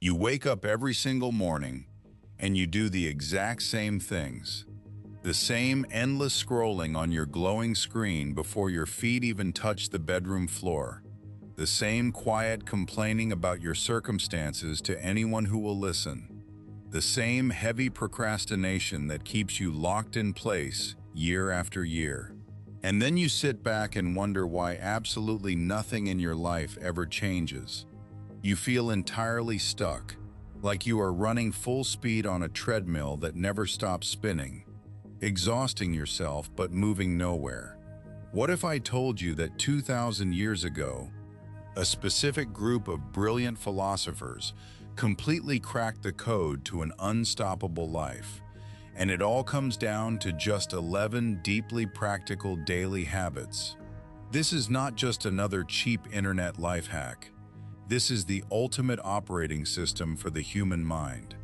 You wake up every single morning and you do the exact same things. The same endless scrolling on your glowing screen before your feet even touch the bedroom floor. The same quiet complaining about your circumstances to anyone who will listen. The same heavy procrastination that keeps you locked in place year after year. And then you sit back and wonder why absolutely nothing in your life ever changes. You feel entirely stuck, like you are running full speed on a treadmill that never stops spinning, exhausting yourself but moving nowhere. What if I told you that 2,000 years ago, a specific group of brilliant philosophers completely cracked the code to an unstoppable life, and it all comes down to just 11 deeply practical daily habits? This is not just another cheap internet life hack. This is the ultimate operating system for the human mind.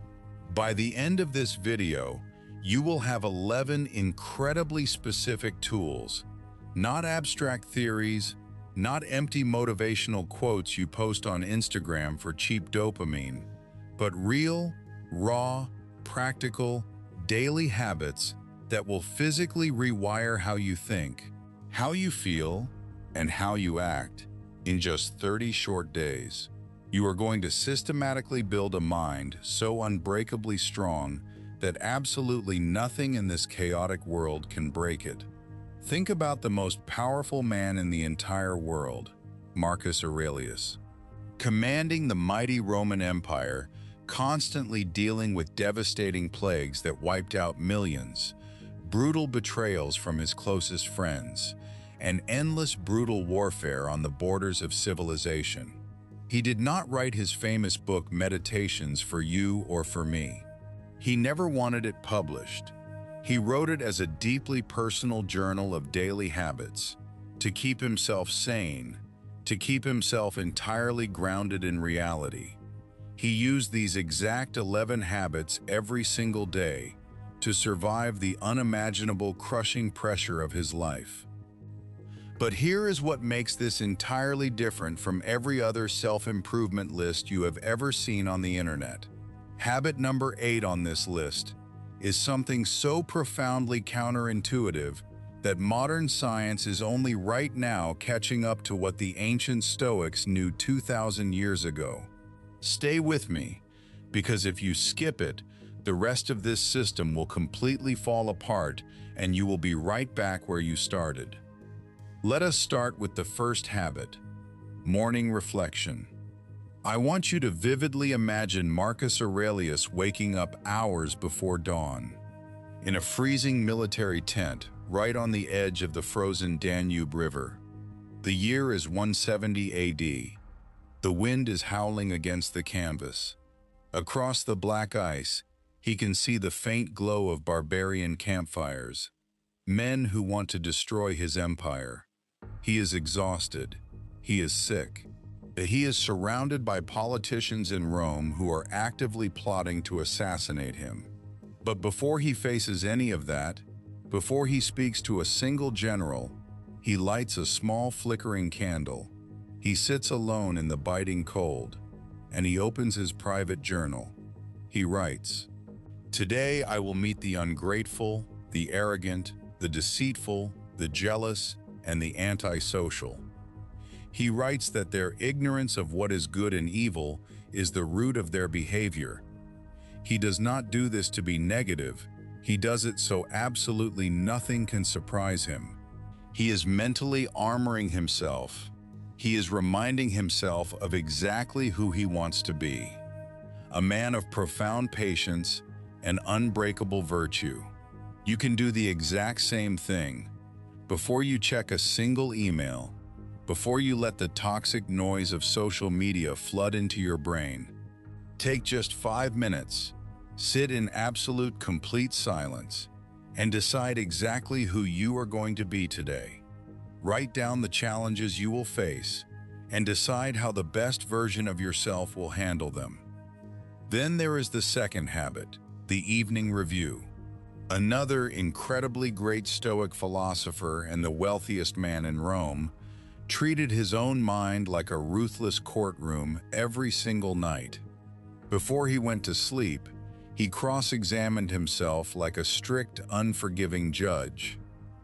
By the end of this video, you will have 11 incredibly specific tools, not abstract theories, not empty motivational quotes you post on Instagram for cheap dopamine, but real, raw, practical, daily habits that will physically rewire how you think, how you feel, and how you act in just 30 short days. You are going to systematically build a mind so unbreakably strong that absolutely nothing in this chaotic world can break it. Think about the most powerful man in the entire world, Marcus Aurelius. Commanding the mighty Roman Empire, constantly dealing with devastating plagues that wiped out millions, brutal betrayals from his closest friends, and endless brutal warfare on the borders of civilization. He did not write his famous book Meditations for you or for me. He never wanted it published. He wrote it as a deeply personal journal of daily habits, to keep himself sane, to keep himself entirely grounded in reality. He used these exact 11 habits every single day to survive the unimaginable crushing pressure of his life. But here is what makes this entirely different from every other self-improvement list you have ever seen on the internet. Habit number 8 on this list is something so profoundly counterintuitive that modern science is only right now catching up to what the ancient Stoics knew 2,000 years ago. Stay with me, because if you skip it, the rest of this system will completely fall apart and you will be right back where you started. Let us start with the first habit, morning reflection. I want you to vividly imagine Marcus Aurelius waking up hours before dawn, in a freezing military tent right on the edge of the frozen Danube River. The year is 170 AD. The wind is howling against the canvas. Across the black ice, he can see the faint glow of barbarian campfires, men who want to destroy his empire. He is exhausted. He is sick. He is surrounded by politicians in Rome who are actively plotting to assassinate him. But before he faces any of that, before he speaks to a single general, he lights a small flickering candle. He sits alone in the biting cold, and he opens his private journal. He writes, "Today I will meet the ungrateful, the arrogant, the deceitful, the jealous, and the antisocial." He writes that their ignorance of what is good and evil is the root of their behavior. He does not do this to be negative. He does it so absolutely nothing can surprise him. He is mentally armoring himself. He is reminding himself of exactly who he wants to be. A man of profound patience and unbreakable virtue. You can do the exact same thing. Before you check a single email, before you let the toxic noise of social media flood into your brain, take just 5 minutes, sit in absolute complete silence, and decide exactly who you are going to be today. Write down the challenges you will face and decide how the best version of yourself will handle them. Then there is the second habit, the evening review. Another incredibly great Stoic philosopher and the wealthiest man in Rome treated his own mind like a ruthless courtroom every single night. Before he went to sleep, he cross-examined himself like a strict, unforgiving judge.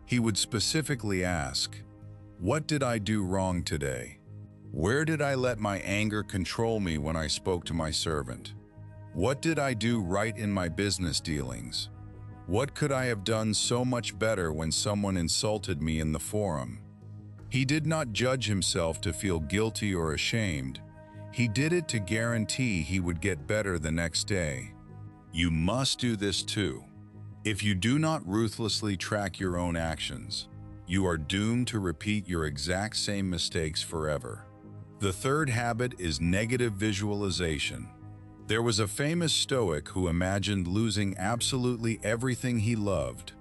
He would specifically ask, "What did I do wrong today? Where did I let my anger control me when I spoke to my servant? What did I do right in my business dealings? What could I have done so much better when someone insulted me in the forum?" He did not judge himself to feel guilty or ashamed. He did it to guarantee he would get better the next day. You must do this too. If you do not ruthlessly track your own actions, you are doomed to repeat your exact same mistakes forever. The third habit is negative visualization. There was a famous Stoic who imagined losing absolutely everything he loved.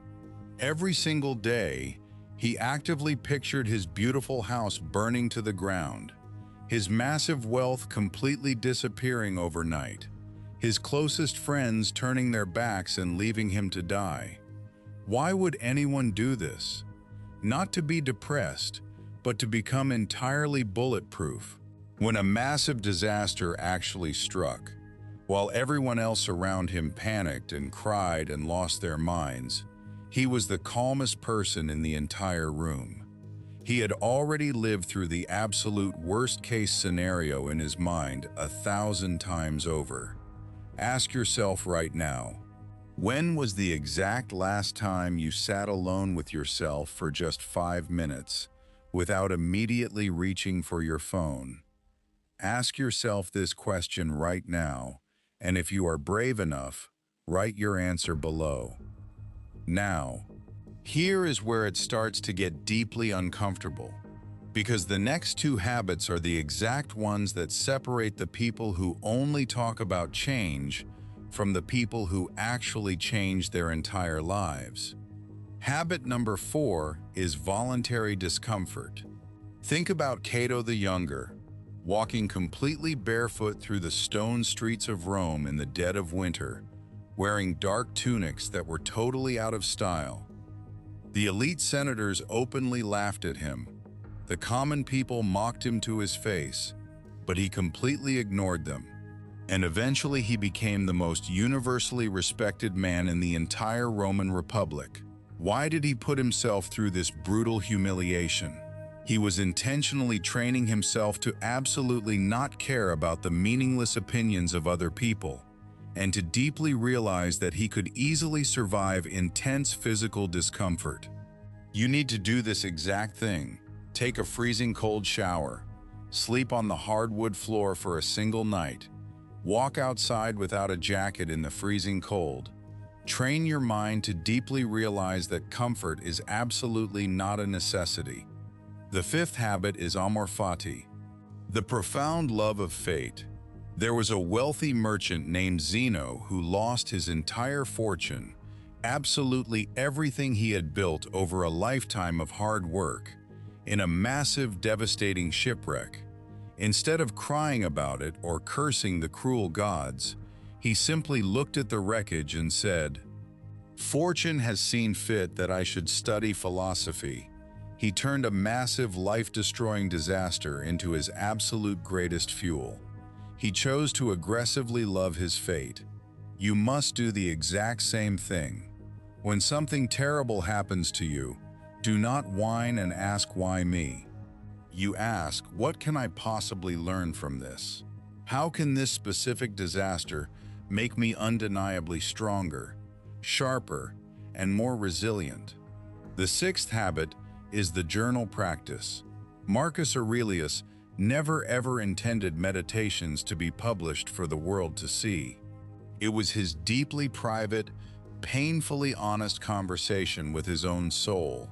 Every single day, he actively pictured his beautiful house burning to the ground, his massive wealth completely disappearing overnight, his closest friends turning their backs and leaving him to die. Why would anyone do this? Not to be depressed, but to become entirely bulletproof. When a massive disaster actually struck, while everyone else around him panicked and cried and lost their minds, he was the calmest person in the entire room. He had already lived through the absolute worst-case scenario in his mind 1,000 times over. Ask yourself right now, when was the exact last time you sat alone with yourself for just 5 minutes without immediately reaching for your phone? Ask yourself this question right now, and if you are brave enough, write your answer below. Now, here is where it starts to get deeply uncomfortable, because the next two habits are the exact ones that separate the people who only talk about change from the people who actually change their entire lives. Habit number 4 is voluntary discomfort. Think about Cato the Younger, walking completely barefoot through the stone streets of Rome in the dead of winter, wearing dark tunics that were totally out of style. The elite senators openly laughed at him. The common people mocked him to his face, but he completely ignored them. And eventually he became the most universally respected man in the entire Roman Republic. Why did he put himself through this brutal humiliation? He was intentionally training himself to absolutely not care about the meaningless opinions of other people, and to deeply realize that he could easily survive intense physical discomfort. You need to do this exact thing. Take a freezing cold shower, sleep on the hardwood floor for a single night, walk outside without a jacket in the freezing cold. Train your mind to deeply realize that comfort is absolutely not a necessity. The fifth habit is amor fati, the profound love of fate. There was a wealthy merchant named Zeno who lost his entire fortune, absolutely everything he had built over a lifetime of hard work, in a massive, devastating shipwreck. Instead of crying about it or cursing the cruel gods, he simply looked at the wreckage and said, "Fortune has seen fit that I should study philosophy." He turned a massive, life-destroying disaster into his absolute greatest fuel. He chose to aggressively love his fate. You must do the exact same thing. When something terrible happens to you, do not whine and ask why me. You ask, what can I possibly learn from this? How can this specific disaster make me undeniably stronger, sharper, and more resilient? The sixth habit is the journal practice. Marcus Aurelius never ever intended meditations to be published for the world to see. It was his deeply private, painfully honest conversation with his own soul.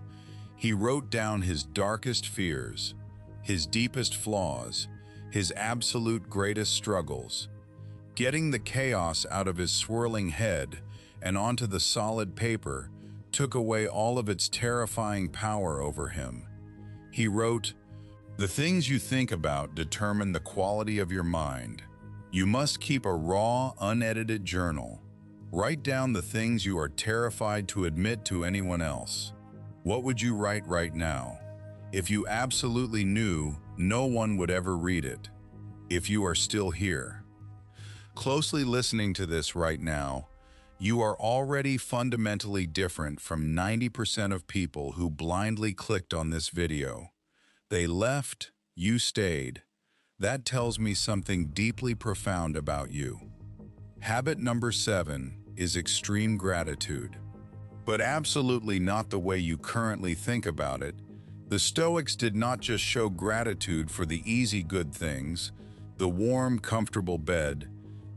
He wrote down his darkest fears, his deepest flaws, his absolute greatest struggles. Getting the chaos out of his swirling head and onto the solid paper took away all of its terrifying power over him. He wrote, "The things you think about determine the quality of your mind. You must keep a raw, unedited journal. Write down the things you are terrified to admit to anyone else." What would you write right now? If you absolutely knew no one would ever read it. If you are still here. closely listening to this right now, you are already fundamentally different from 90% of people who blindly clicked on this video. They left, you stayed. That tells me something deeply profound about you. Habit number 7 is extreme gratitude. But absolutely not the way you currently think about it. The Stoics did not just show gratitude for the easy good things, the warm, comfortable bed,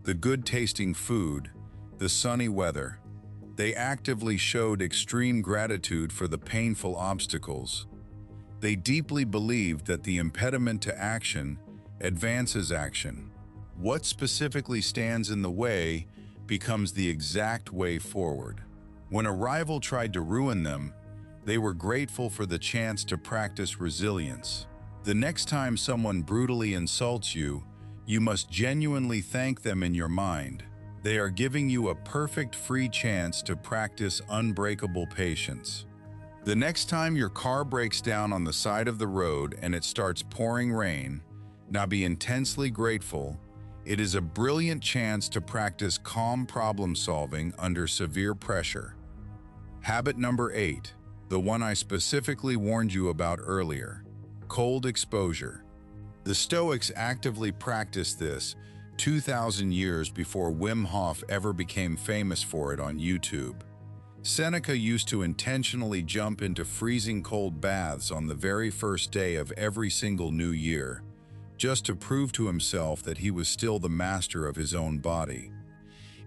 the good-tasting food, the sunny weather. They actively showed extreme gratitude for the painful obstacles. They deeply believed that the impediment to action advances action. What specifically stands in the way becomes the exact way forward. When a rival tried to ruin them, they were grateful for the chance to practice resilience. The next time someone brutally insults you, you must genuinely thank them in your mind. They are giving you a perfect free chance to practice unbreakable patience. The next time your car breaks down on the side of the road and it starts pouring rain, now be intensely grateful. It is a brilliant chance to practice calm problem solving under severe pressure. Habit number 8, the one I specifically warned you about earlier, cold exposure. The Stoics actively practiced this 2,000 years before Wim Hof ever became famous for it on YouTube. Seneca used to intentionally jump into freezing cold baths on the very first day of every single new year, just to prove to himself that he was still the master of his own body.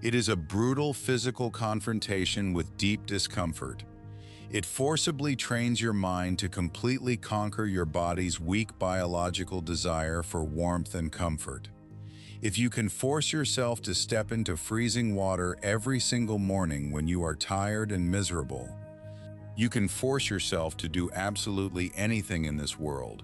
It is a brutal physical confrontation with deep discomfort. It forcibly trains your mind to completely conquer your body's weak biological desire for warmth and comfort. If you can force yourself to step into freezing water every single morning when you are tired and miserable, you can force yourself to do absolutely anything in this world.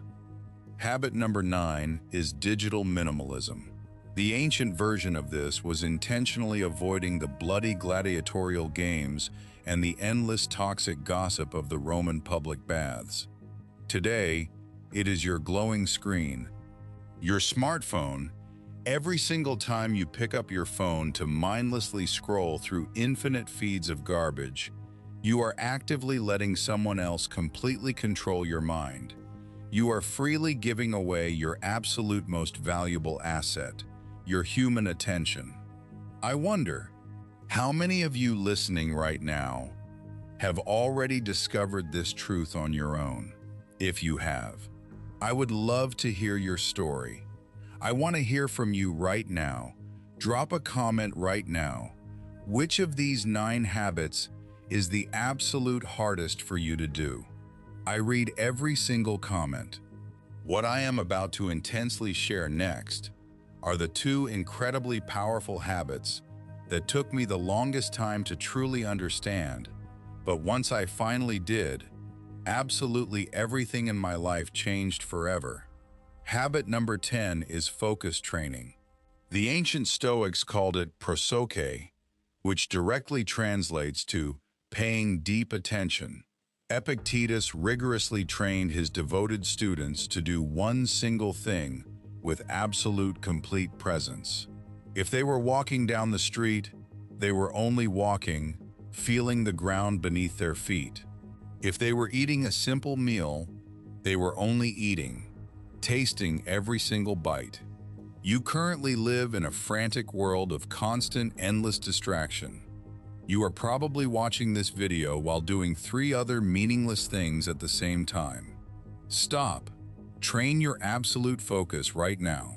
Habit number 9 is digital minimalism. The ancient version of this was intentionally avoiding the bloody gladiatorial games and the endless toxic gossip of the Roman public baths. Today, it is your glowing screen, your smartphone. Every single time you pick up your phone to mindlessly scroll through infinite feeds of garbage, you are actively letting someone else completely control your mind. You are freely giving away your absolute most valuable asset, your human attention. I wonder, how many of you listening right now have already discovered this truth on your own? If you have, I would love to hear your story. I want to hear from you right now. Drop a comment right now. Which of these 9 habits is the absolute hardest for you to do? I read every single comment. What I am about to intensely share next are the 2 incredibly powerful habits that took me the longest time to truly understand, but once I finally did, absolutely everything in my life changed forever. Habit number 10 is focus training. The ancient Stoics called it prosoche, which directly translates to paying deep attention. Epictetus rigorously trained his devoted students to do one single thing with absolute complete presence. If they were walking down the street, they were only walking, feeling the ground beneath their feet. If they were eating a simple meal, they were only eating, tasting every single bite. You currently live in a frantic world of constant, endless distraction. You are probably watching this video while doing 3 other meaningless things at the same time. Stop. Train your absolute focus right now.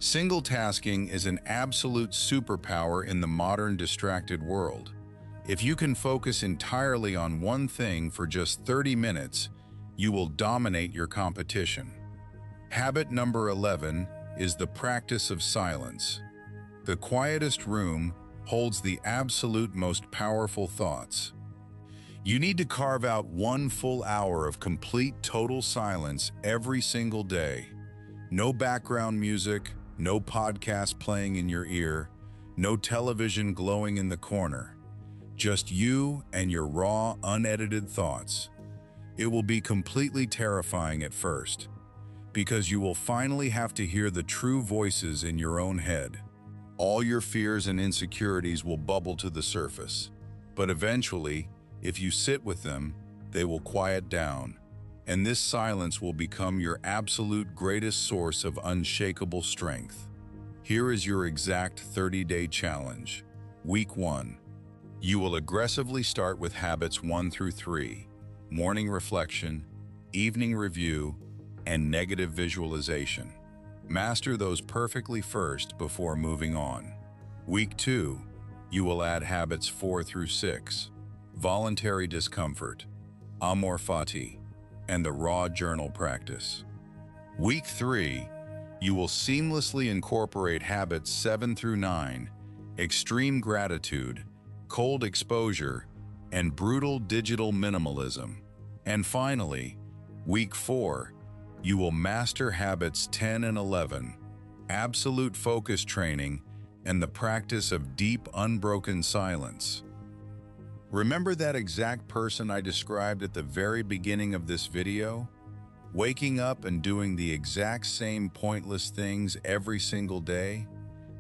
Single tasking is an absolute superpower in the modern distracted world. If you can focus entirely on one thing for just 30 minutes, you will dominate your competition. Habit number 11 is the practice of silence. The quietest room holds the absolute most powerful thoughts. You need to carve out 1 full hour of complete total silence every single day. No background music, no podcast playing in your ear, no television glowing in the corner. Just you and your raw, unedited thoughts. It will be completely terrifying at first, because you will finally have to hear the true voices in your own head. All your fears and insecurities will bubble to the surface. But eventually, if you sit with them, they will quiet down, and this silence will become your absolute greatest source of unshakable strength. Here is your exact 30-day challenge. Week 1. You will aggressively start with habits 1 through 3, morning reflection, evening review, and negative visualization. Master those perfectly first before moving on. Week 2, you will add habits 4 through 6, voluntary discomfort, amor fati, and the raw journal practice. Week 3, you will seamlessly incorporate habits 7 through 9, extreme gratitude, cold exposure, and brutal digital minimalism. And finally, Week 4, you will master habits 10 and 11, absolute focus training, and the practice of deep, unbroken silence. Remember that exact person I described at the very beginning of this video? Waking up and doing the exact same pointless things every single day?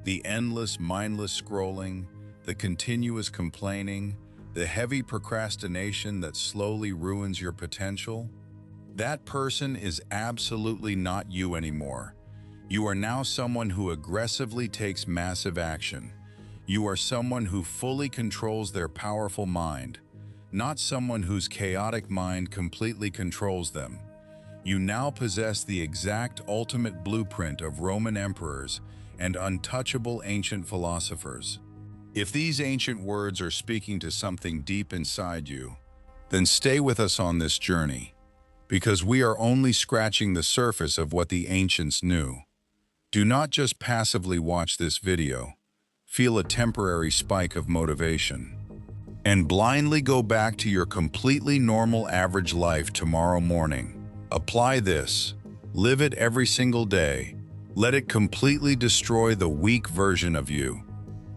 The endless, mindless scrolling, the continuous complaining, the heavy procrastination that slowly ruins your potential? That person is absolutely not you anymore. You are now someone who aggressively takes massive action. You are someone who fully controls their powerful mind, not someone whose chaotic mind completely controls them. You now possess the exact ultimate blueprint of Roman emperors and untouchable ancient philosophers. If these ancient words are speaking to something deep inside you, then stay with us on this journey, because we are only scratching the surface of what the ancients knew. Do not just passively watch this video, feel a temporary spike of motivation, and blindly go back to your completely normal average life tomorrow morning. Apply this, live it every single day, let it completely destroy the weak version of you.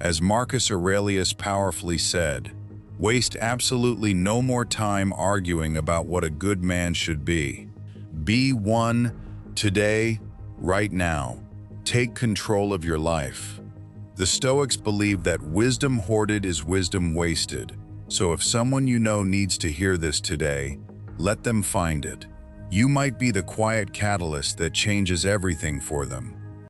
As Marcus Aurelius powerfully said, waste absolutely no more time arguing about what a good man should be. Be one today, right now. Take control of your life. The Stoics believe that wisdom hoarded is wisdom wasted. So if someone you know needs to hear this today, let them find it. You might be the quiet catalyst that changes everything for them.